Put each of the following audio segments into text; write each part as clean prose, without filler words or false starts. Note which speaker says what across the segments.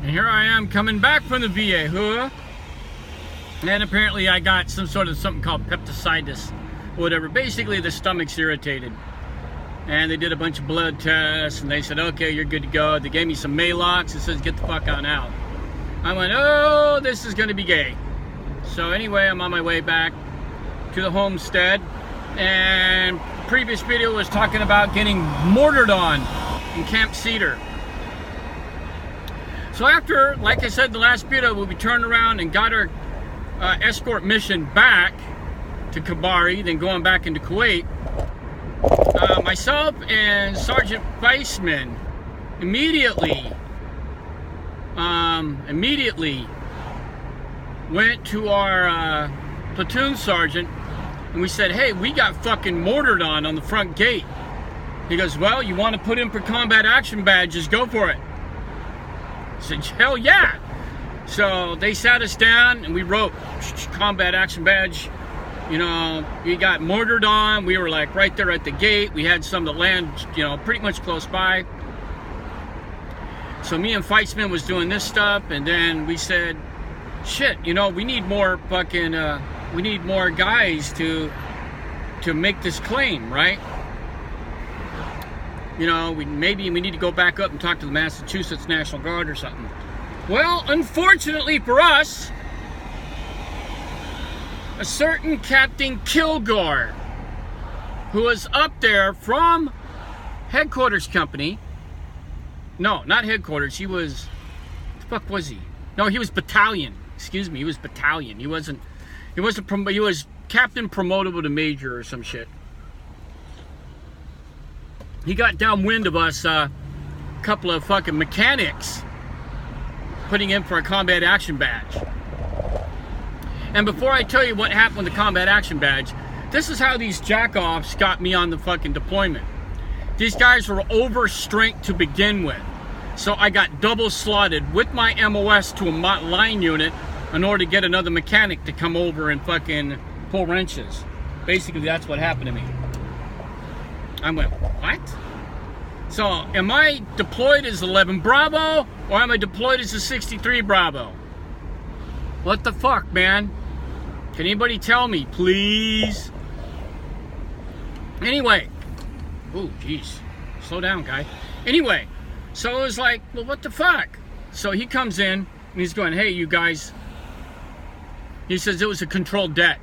Speaker 1: And here I am coming back from the VA, huh? And apparently I got something called pepticitis, whatever. Basically the stomach's irritated. And they did a bunch of blood tests and they said, okay, you're good to go. They gave me some Maalox and says, get the fuck on out. I went, oh, this is gonna be gay. So anyway, I'm on my way back to the homestead, and previous video was talking about getting mortared on in Camp Cedar. So after, like I said in the last video, we turned around and got our escort mission back to Kabari, then going back into Kuwait. Myself and Sergeant Weissman immediately went to our platoon sergeant and we said, hey, we got fucking mortared on the front gate. He goes, well, you want to put in for combat action badges, go for it. I said, hell yeah. So they sat us down and we wrote combat action badge. You know, we got mortared on. We were like right there at the gate. We had some to land, you know, pretty much close by. So me and Fightsman was doing this stuff, and then we said, shit, you know, we need more fucking, we need more guys to make this claim, right? You know, maybe we need to go back up and talk to the Massachusetts National Guard or something. Well, unfortunately for us, a certain Captain Kilgore, who was up there from headquarters company. No, not headquarters. He was, what the fuck was he? No, he was battalion. Excuse me, he was battalion. He was captain promotable to major or some shit. He got downwind of us, a couple of fucking mechanics putting in for a combat action badge. And before I tell you what happened with the combat action badge, this is how these jackoffs got me on the fucking deployment. These guys were over strength to begin with. So I got double slotted with my MOS to a line unit in order to get another mechanic to come over and fucking pull wrenches. Basically, that's what happened to me. I went, what? So am I deployed as 11 Bravo or am I deployed as a 63 Bravo? What the fuck, man? Can anybody tell me, please? Anyway. Oh, jeez. Slow down, guy. Anyway, so it was like, well, what the fuck? So he comes in, and he's going, hey, you guys. He says it was a controlled det.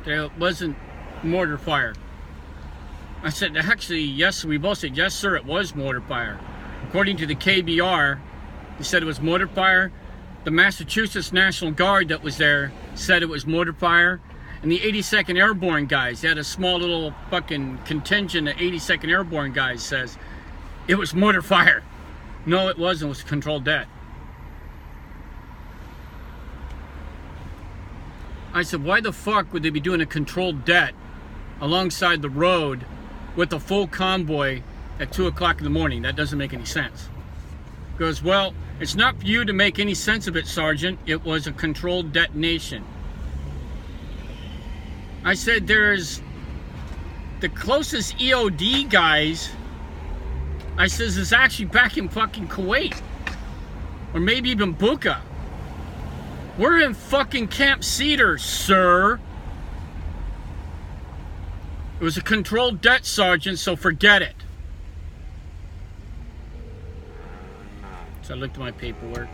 Speaker 1: There wasn't mortar fire. I said, actually, yes. We both said, yes, sir, it was mortar fire. According to the KBR, he said it was mortar fire. The Massachusetts National Guard that was there said it was mortar fire. And the 82nd Airborne guys, they had a small little fucking contingent of 82nd Airborne guys, says it was mortar fire. No, it wasn't. It was a controlled det. I said, why the fuck would they be doing a controlled det alongside the road with a full convoy at 2 o'clock in the morning? That doesn't make any sense. He goes, well, it's not for you to make any sense of it, Sergeant. It was a controlled detonation. I said, there's the closest EOD guys, I says, is actually back in fucking Kuwait. Or maybe even Buka. We're in fucking Camp Cedar, sir. It was a controlled det, Sergeant, so forget it. So I looked at my paperwork.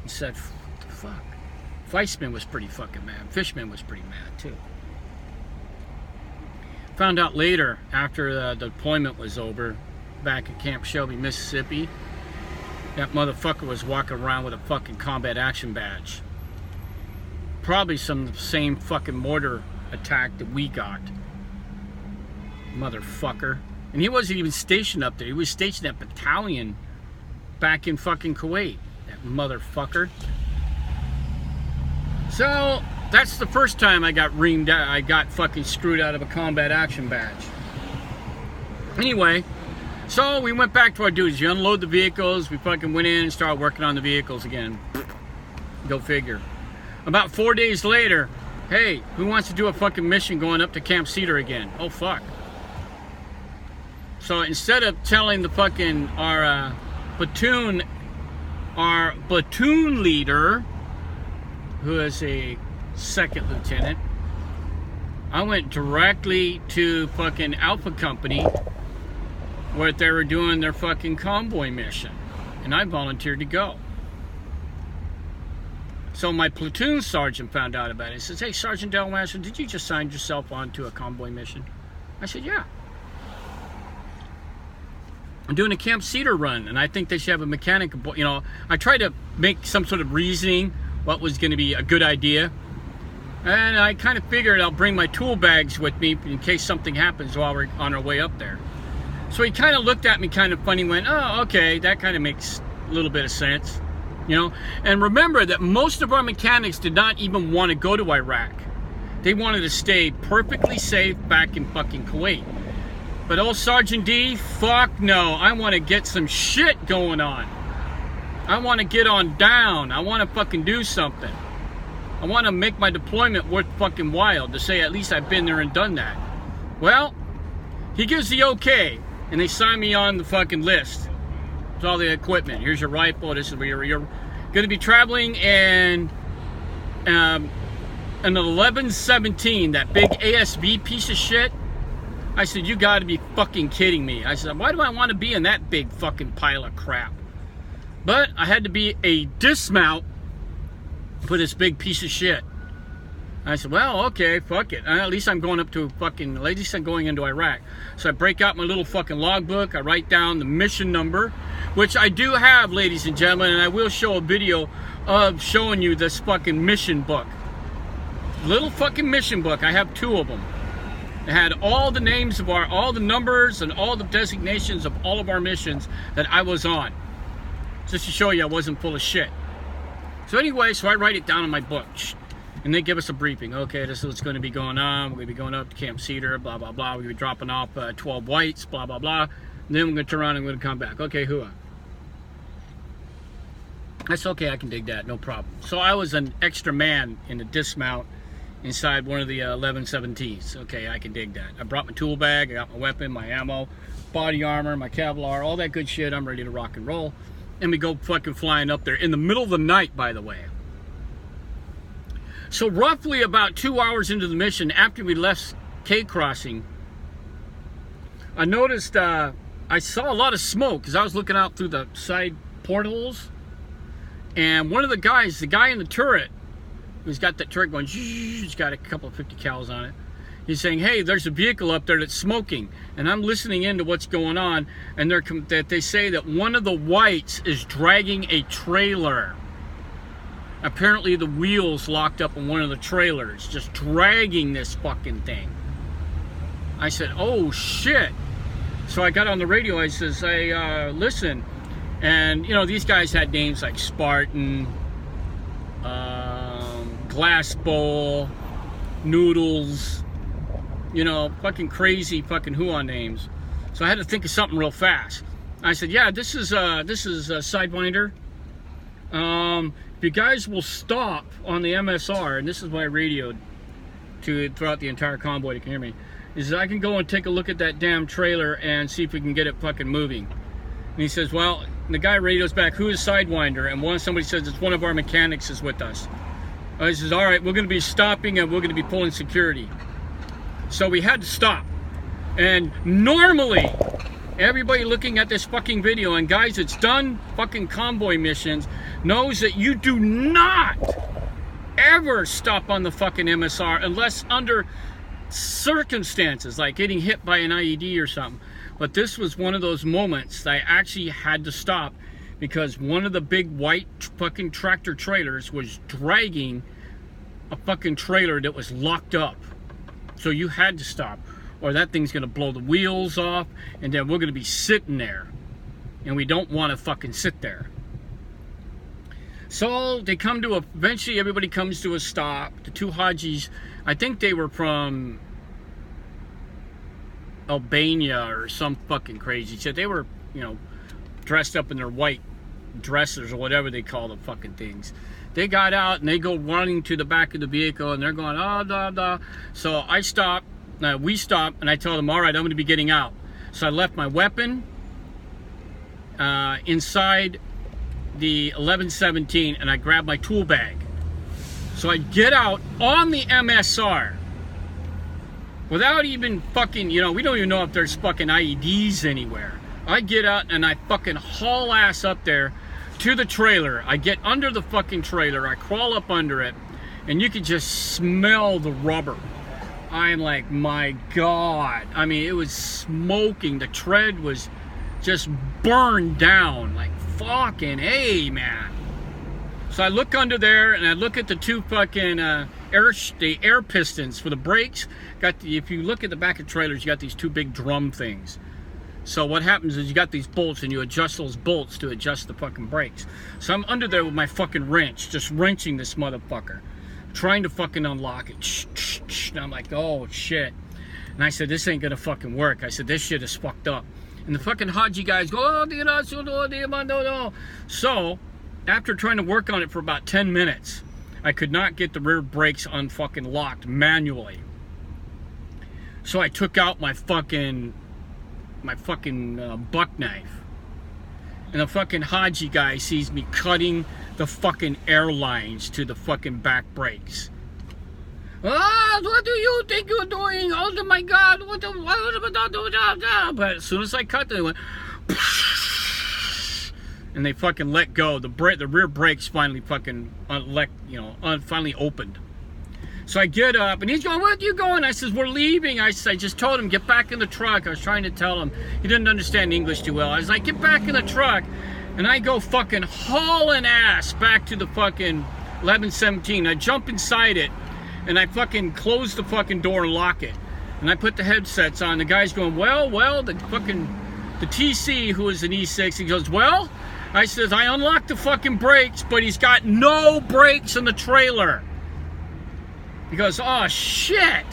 Speaker 1: He said, what the fuck? Weissman was pretty fucking mad. Fishman was pretty mad, too. Found out later, after the deployment was over, back at Camp Shelby, Mississippi, that motherfucker was walking around with a fucking combat action badge. Probably some of the same fucking mortar attack that we got. Motherfucker. And he wasn't even stationed up there. He was stationed at battalion back in fucking Kuwait. That motherfucker. So, that's the first time I got reamed out. I got fucking screwed out of a combat action badge. Anyway, so we went back to our duties. You unload the vehicles. We fucking went in and started working on the vehicles again. Go figure. About 4 days later, hey, who wants to do a fucking mission going up to Camp Cedar again? Oh, fuck. So instead of telling the fucking, our platoon our platoon leader, who is a second lieutenant, I went directly to fucking Alpha Company where they were doing their fucking convoy mission. And I volunteered to go. So my platoon sergeant found out about it. He says, "Hey, Sergeant Delmaster, did you just sign yourself on to a convoy mission?" I said, "Yeah. I'm doing a Camp Cedar run, and I think they should have a mechanic." You know, I tried to make some sort of reasoning what was going to be a good idea. And I kind of figured I'll bring my tool bags with me in case something happens while we're on our way up there. So he kind of looked at me kind of funny, went, "Oh, okay, that kind of makes a little bit of sense." You know, and remember that most of our mechanics did not even want to go to Iraq. They wanted to stay perfectly safe back in fucking Kuwait. But old Sergeant D, fuck no. I want to get some shit going on. I want to get on down. I want to fucking do something. I want to make my deployment worth fucking while, to say at least I've been there and done that. Well, he gives the okay, and they sign me on the fucking list. It's all the equipment. Here's your rifle. This is where you're going to be traveling in an 1117, that big ASV piece of shit. I said, "You got to be fucking kidding me." I said, "Why do I want to be in that big fucking pile of crap?" But I had to be a dismount for this big piece of shit. I said, "Well, okay, fuck it. At least I'm going up to fucking, at least I'm going into Iraq." So I break out my little fucking logbook. I write down the mission number, which I do have, ladies and gentlemen, and I will show a video of showing you this fucking mission book. Little fucking mission book. I have 2 of them. It had all the names of all the numbers and all the designations of all of our missions that I was on. Just to show you I wasn't full of shit. So anyway, so I write it down in my book. And they give us a briefing. Okay, this is what's going to be going on. We're going to be going up to Camp Cedar, blah, blah, blah. We're going to be dropping off 12 whites, blah, blah, blah. And then we're going to turn around and we're going to come back. Okay, hooah. That's okay, I can dig that, no problem. So I was an extra man in the dismount inside one of the 1117s. Okay, I can dig that. I brought my tool bag, I got my weapon, my ammo, body armor, my Kevlar, all that good shit. I'm ready to rock and roll. And we go fucking flying up there in the middle of the night, by the way. So roughly about 2 hours into the mission, after we left K Crossing, I noticed I saw a lot of smoke because I was looking out through the side portholes. And one of the guys, the guy in the turret, who's got that turret going, he's got a couple of 50 cals on it. He's saying, "Hey, there's a vehicle up there that's smoking." And I'm listening into what's going on, and they say that one of the whites is dragging a trailer. Apparently the wheels locked up in one of the trailers, just dragging this fucking thing. I said, "Oh shit." So I got on the radio, I says, "Hey, listen." And you know, these guys had names like Spartan, Glass Bowl, Noodles, you know, fucking crazy fucking Huon names. So I had to think of something real fast. I said, "Yeah, this is Sidewinder. If you guys will stop on the MSR," and this is what I radioed to throughout the entire convoy, they can hear me, is I can go and take a look at that damn trailer and see if we can get it fucking moving. And he says, "Well," and the guy radios back, "Who is Sidewinder?" And somebody says, "It's one of our mechanics is with us." He says, "All right, we're going to be stopping and we're going to be pulling security." So we had to stop. And normally, everybody looking at this fucking video, and guys that's done fucking convoy missions, knows that you do not ever stop on the fucking MSR unless under circumstances like getting hit by an IED or something. But this was one of those moments that I actually had to stop because one of the big white fucking tractor trailers was dragging a fucking trailer that was locked up. So you had to stop, or that thing's gonna blow the wheels off, and then we're gonna be sitting there, and we don't want to fucking sit there. So they come to eventually everybody comes to a stop. The 2 Hajis, I think they were from Albania or some fucking crazy shit. They were, you know, dressed up in their white dressers or whatever they call the fucking things. They got out and they go running to the back of the vehicle and they're going, "Oh, da, da." So I stop, we stop, and I tell them, "All right, I'm going to be getting out." So I left my weapon inside the 1117 and I grab my tool bag. So I get out on the MSR without even fucking, you know, we don't even know if there's fucking IEDs anywhere. I get out and I fucking haul ass up there to the trailer. I get under the fucking trailer. I crawl up under it and you can just smell the rubber. I'm like, my God. I mean, it was smoking. The tread was just burned down. Like, fucking A, man. So I look under there and I look at the two fucking air pistons for the brakes. If you look at the back of trailers, you got these two big drum things. So what happens is you got these bolts and you adjust those bolts to adjust the fucking brakes. So I'm under there with my fucking wrench, just wrenching this motherfucker, trying to fucking unlock it. And I'm like, oh shit. And I said, this ain't gonna fucking work. I said, this shit is fucked up. And the fucking Haji guys go, oh, no. So after trying to work on it for about 10 minutes, I could not get the rear brakes unfucking locked manually. So I took out my fucking buck knife. And the fucking Haji guy sees me cutting the fucking airlines to the fucking back brakes. Ah, what do you think you're doing? Oh my God, but as soon as I cut them, they went, and they fucking let go. The rear brakes finally fucking finally opened. So I get up and he's going, where are you going? I says, we're leaving. I just told him, get back in the truck. I was trying to tell him. He didn't understand English too well. I was like, get back in the truck. And I go fucking hauling ass back to the fucking 1117. I jump inside it and I fucking close the fucking door and lock it. And I put the headsets on. The guy's going, well, the TC, who is an E6, he goes, well, I says, I unlocked the fucking brakes, but he's got no brakes in the trailer. He goes, oh shit,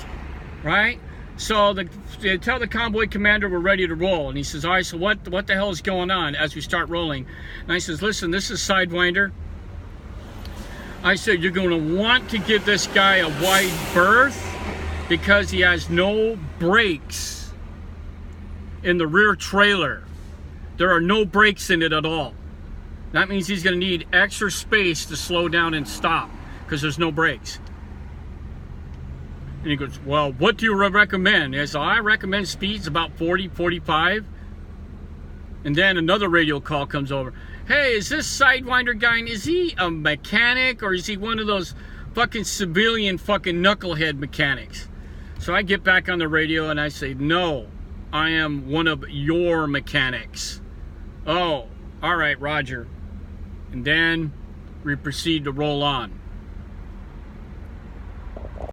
Speaker 1: right? So they tell the convoy commander we're ready to roll. And he says, all right, so what the hell is going on as we start rolling? And I says, listen, this is Sidewinder. I said, you're going to want to give this guy a wide berth because he has no brakes in the rear trailer. There are no brakes in it at all. That means he's going to need extra space to slow down and stop because there's no brakes. And he goes, well, what do you recommend? I said, I recommend speeds about 40, 45. And then another radio call comes over. Hey, is this Sidewinder guy, is he a mechanic or is he one of those fucking civilian fucking knucklehead mechanics? So I get back on the radio and I say, no, I am one of your mechanics. Oh, all right, Roger. And then we proceed to roll on.